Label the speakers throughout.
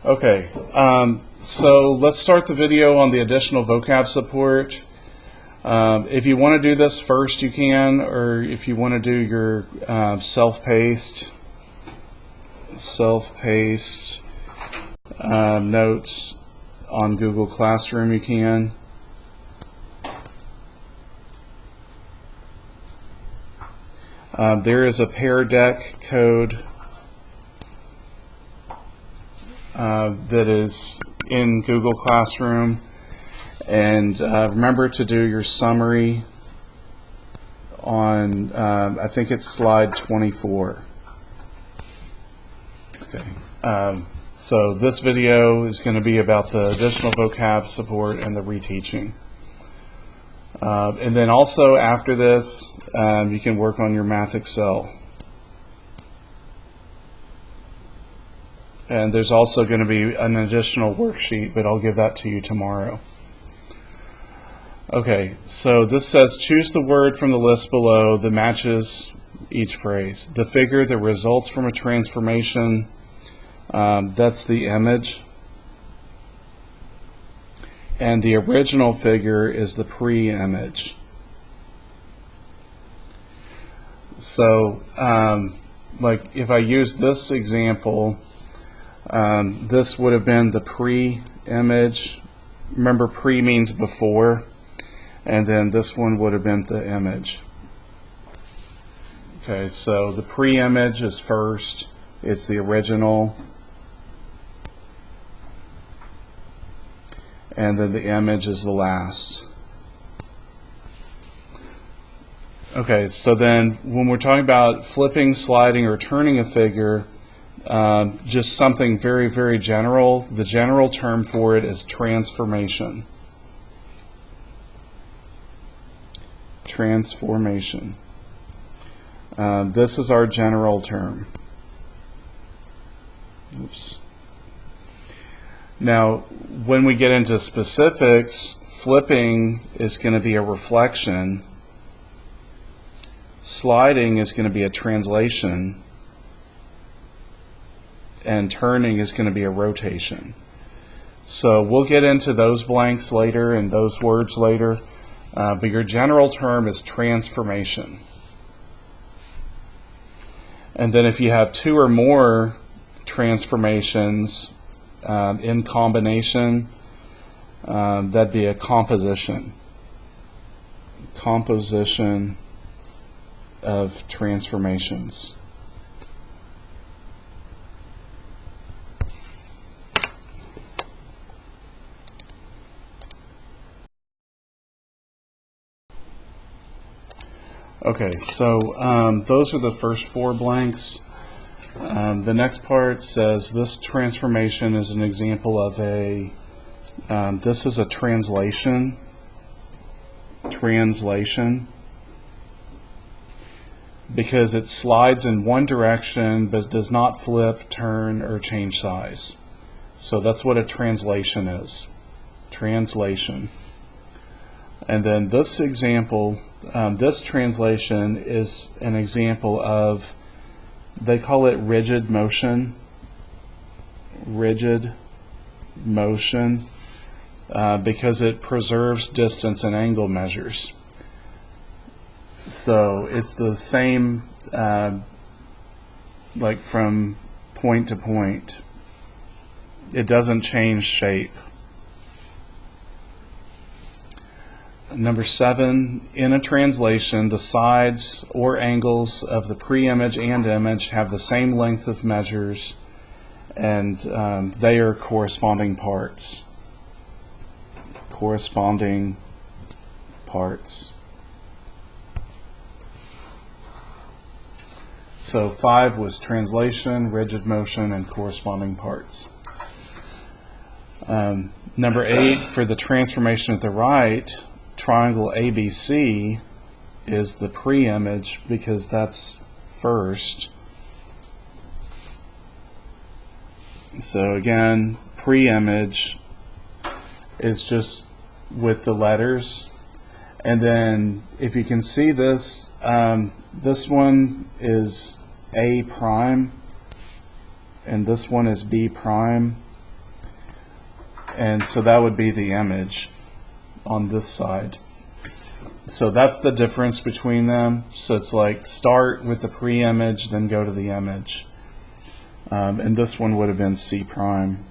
Speaker 1: Okay, so let's start the video on the additional vocab support. If you want to do this first, you can, or if you want to do your self-paced notes on Google Classroom, you can. There is a Pear Deck code that is in Google Classroom, and remember to do your summary on I think it's slide 24. Okay, so this video is going to be about the additional vocab support and the reteaching, and then also after this you can work on your Math Excel. And there's also going to be an additional worksheet, but I'll give that to you tomorrow. Okay, so this says choose the word from the list below that matches each phrase. The figure that results from a transformation, that's the image. And the original figure is the pre-image. So, like if I use this example, this would have been the pre-image. Remember, pre means before, and then this one would have been the image. Okay, so the pre-image is first, it's the original, and then the image is the last. Okay, so then when we're talking about flipping, sliding, or turning a figure, just something very, very general. The general term for it is transformation. Transformation. This is our general term. Oops. Now, when we get into specifics, flipping is going to be a reflection. Sliding is going to be a translation. And turning is going to be a rotation. So we'll get into those blanks later and those words later, but your general term is transformation. And then if you have two or more transformations in combination, that'd be a composition. Composition of transformations. Okay, so those are the first four blanks. The next part says this transformation is an example of a, this is a translation. Translation. Because it slides in one direction but does not flip, turn, or change size. So that's what a translation is. Translation. And then this example, this translation is an example of, they call it rigid motion. Rigid motion, because it preserves distance and angle measures. So it's the same, like from point to point. It doesn't change shape. Number 7, in a translation, the sides or angles of the pre-image and image have the same length of measures, and they are corresponding parts. Corresponding parts. So 5 was translation, rigid motion, and corresponding parts. Number 8, for the transformation at the right, triangle ABC is the pre-image because that's first. So again, pre-image is just with the letters. And then if you can see this, this one is A prime, and this one is B prime, and so that would be the image on this side. So that's the difference between them. So it's like start with the pre-image, then go to the image. And this one would have been C prime.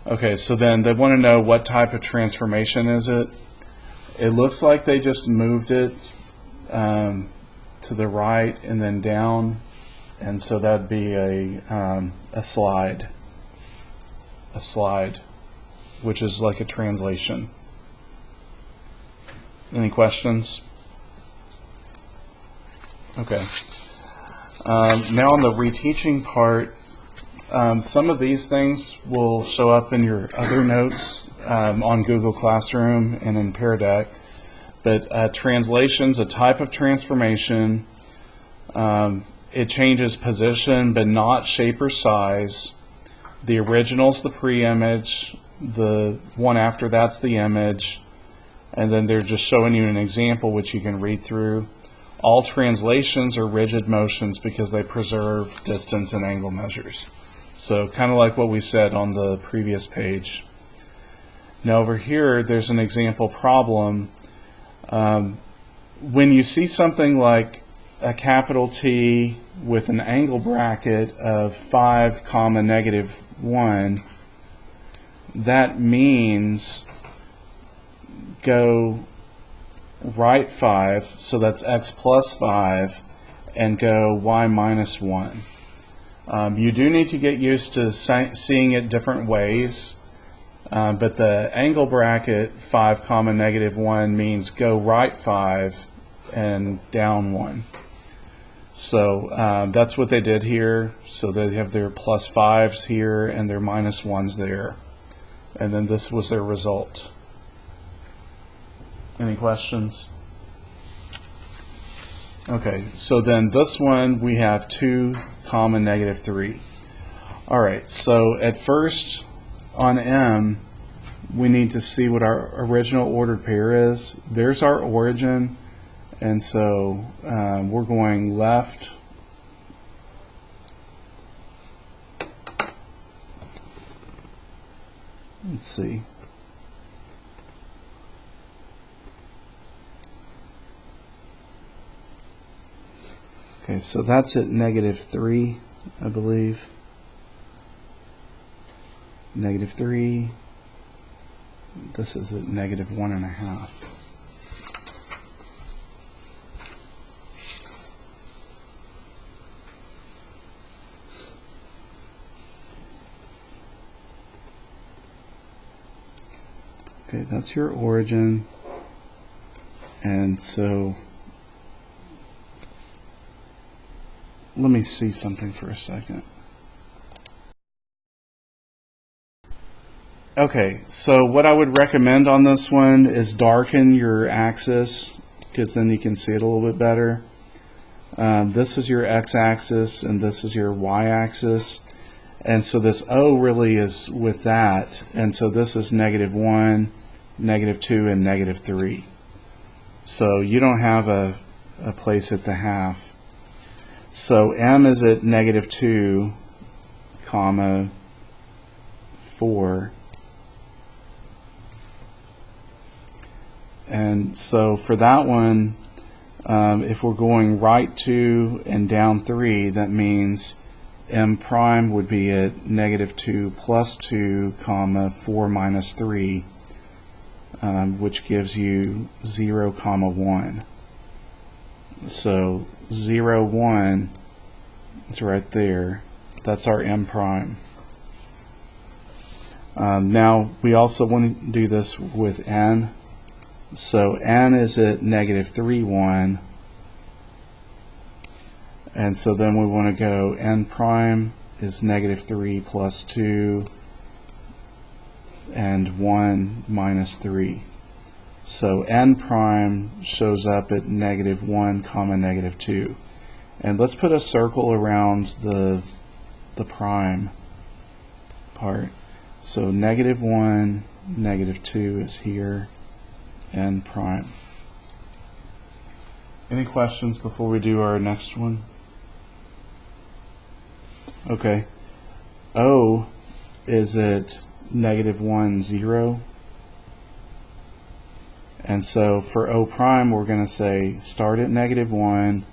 Speaker 1: Okay, so then they want to know what type of transformation is it. It looks like they just moved it to the right and then down, and so that'd be a slide. A slide, which is like a translation. Any questions? Okay. Now on the reteaching part, some of these things will show up in your other notes on Google Classroom and in Pear Deck. But translation's a type of transformation. It changes position but not shape or size. The original's the pre-image. The one after that's the image. And then they're just showing you an example which you can read through. All translations are rigid motions because they preserve distance and angle measures. So kind of like what we said on the previous page. Now over here, there's an example problem. When you see something like a capital T with an angle bracket of 5, -1, that means go right 5, so that's x plus 5, and go y minus 1. You do need to get used to seeing it different ways, but the angle bracket 5, -1 means go right 5 and down 1. So that's what they did here. So they have their plus 5s here and their minus 1s there. And then this was their result. Any questions? Okay, so then this one we have 2, -3. Alright, so at first on M we need to see what our original ordered pair is. There's our origin, and so we're going left. Let's see. Okay, so that's at -3, I believe. -3. This is at -1.5. Okay, that's your origin. And so let me see something for a second. Okay, so what I would recommend on this one is darken your axis, because then you can see it a little bit better. This is your x-axis and this is your y-axis, and so this O really is with that, and so this is -1, -2, and -3. So you don't have a place at the half. So M is at -2, 4. And so for that one, if we're going right 2 and down 3, that means M prime would be at -2 plus 2, 4 minus 3, which gives you 0, 1. So 0, 1 is right there. That's our M prime. Now we also want to do this with N. So N is at -3, 1. And so then we want to go N prime is -3 plus 2 and 1 minus 3. So N prime shows up at -1, -2. And let's put a circle around the prime part. So -1, -2 is here. N prime. Any questions before we do our next one? Okay. O is at -1, 0. And so for O prime, we're going to say start at -1,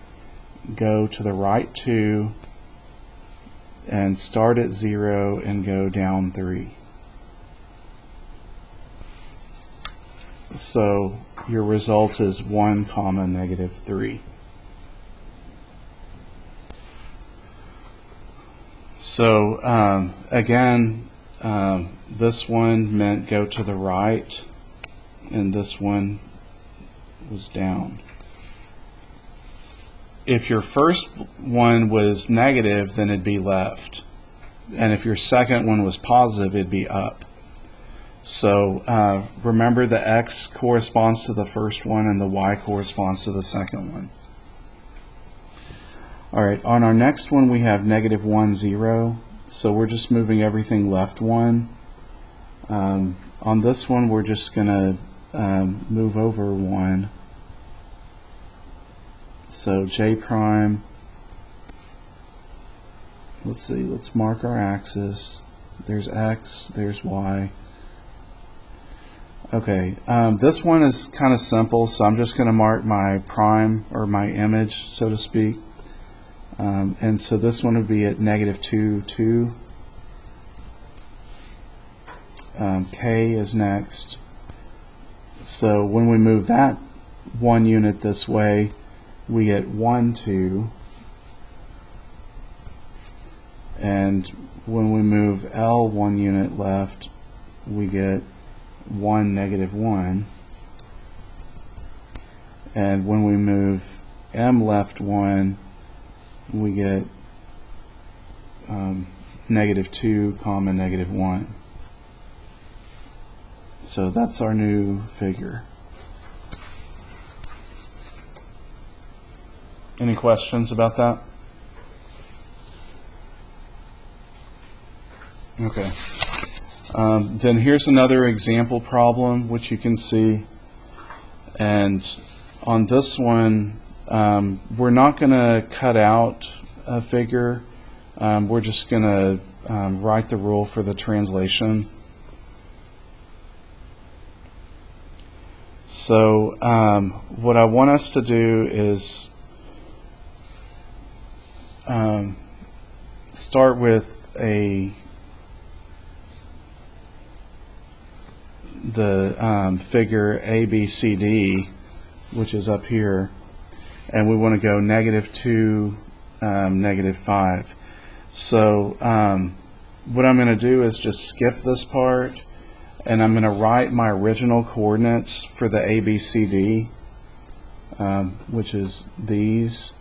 Speaker 1: go to the right 2, and start at 0 and go down 3. So your result is 1, -3. So again, this one meant go to the right, and this one was down. If your first one was negative, then it'd be left. And if your second one was positive, it'd be up. So remember, the X corresponds to the first one and the Y corresponds to the second one. Alright, on our next one we have -1, 0. So we're just moving everything left 1. On this one we're just going to move over 1. So J prime, let's see, let's mark our axis. There's X, there's Y. Okay, this one is kind of simple, so I'm just going to mark my prime, or my image, so to speak. And so this one would be at -2, 2. K is next. So when we move that 1 unit this way, we get 1, 2. And when we move L 1 unit left, we get 1, -1. And when we move M left 1, we get -2, -1. So that's our new figure. Any questions about that? Okay. Then here's another example problem which you can see. And on this one, we're not going to cut out a figure. We're just going to write the rule for the translation. So what I want us to do is start with the figure ABCD, which is up here, and we want to go -2, -5. So what I'm going to do is just skip this part, and I'm going to write my original coordinates for the ABCD, which is these.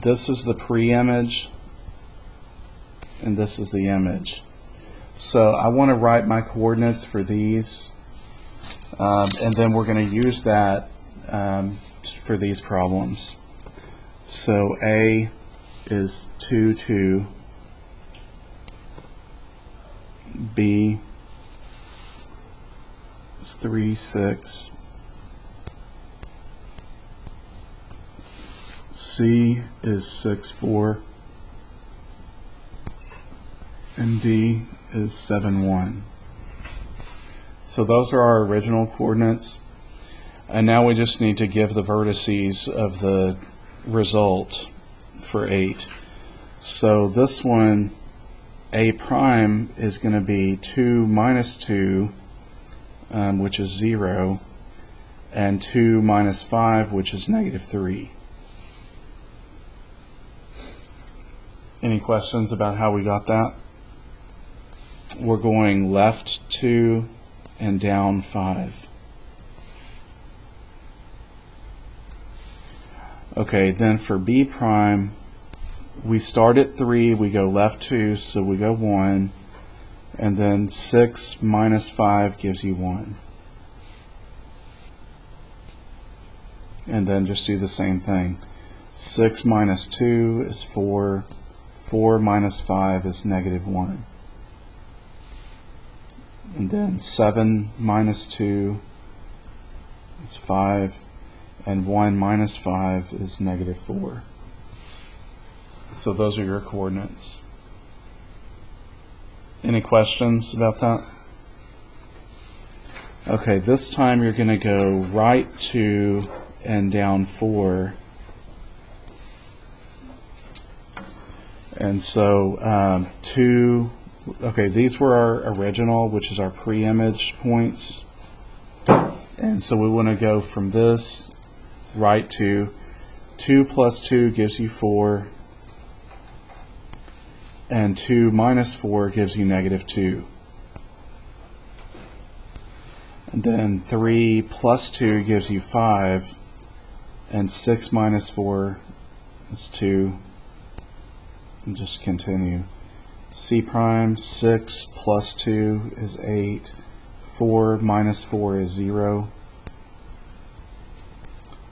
Speaker 1: This is the pre-image, and this is the image. So I want to write my coordinates for these, and then we're going to use that for these problems. So A is 2, 2. B is 3, 6. C is 6, 4. And D is 7, 1. So those are our original coordinates. And now we just need to give the vertices of the result for 8. So this one, A prime, is going to be 2 minus 2, which is 0, and 2 minus 5, which is -3. Any questions about how we got that? We're going left 2 and down 5. Okay, then for B prime, we start at 3, we go left 2, so we go 1, and then 6 minus 5 gives you 1. And then just do the same thing. 6 minus 2 is 4. 4 minus 5 is -1. And then 7 minus 2 is 5, and 1 minus 5 is -4. So those are your coordinates. Any questions about that? Okay, this time you're going to go right 2 and down 4. And so 2, okay, these were our original, which is our pre-image points. And so we want to go from this right to 2 plus 2 gives you 4. And 2 minus 4 gives you negative 2. And then 3 plus 2 gives you 5. And 6 minus 4 is 2. And just continue. C prime, 6 plus 2 is 8. 4 minus 4 is 0.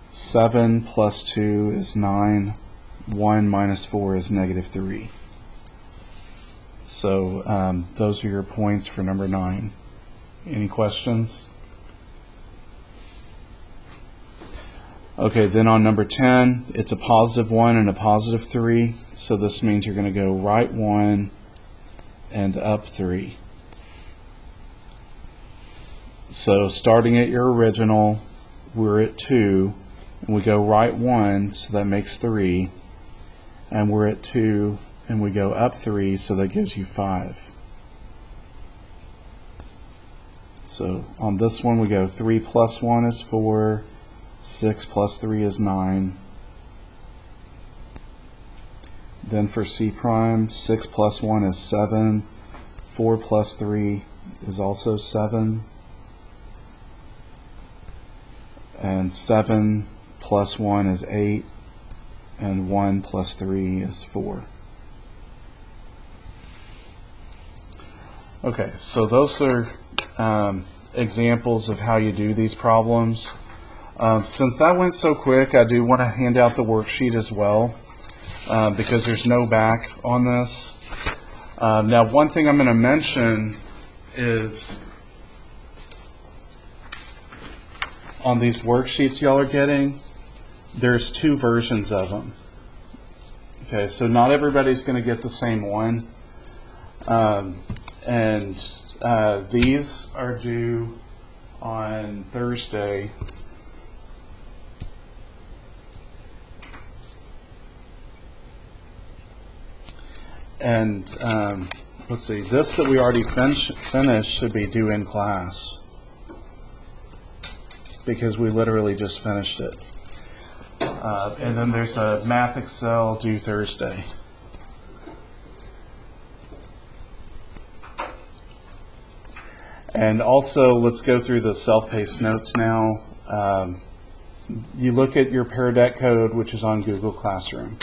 Speaker 1: 7 plus 2 is 9. 1 minus 4 is negative 3. So those are your points for number 9. Any questions? Okay, then on number 10, it's a positive 1 and a positive 3. So this means you're going to go right 1 and up 3. So starting at your original, we're at 2, and we go right 1, so that makes 3. And we're at 2, and we go up 3, so that gives you 5. So on this one we go 3 plus 1 is 4, 6 plus 3 is 9. Then for C prime, 6 plus 1 is 7, 4 plus 3 is also 7, and 7 plus 1 is 8, and 1 plus 3 is 4. Okay, so those are examples of how you do these problems. Since that went so quick, I do want to hand out the worksheet as well, because there's no back on this. Now, one thing I'm going to mention is on these worksheets y'all are getting, there's 2 versions of them. Okay, so not everybody's going to get the same one. And these are due on Thursday. And let's see, this that we already finished should be due in class, because we literally just finished it. And then there's a Math Excel due Thursday. And also, let's go through the self-paced notes now. You look at your Pear Deck code, which is on Google Classroom.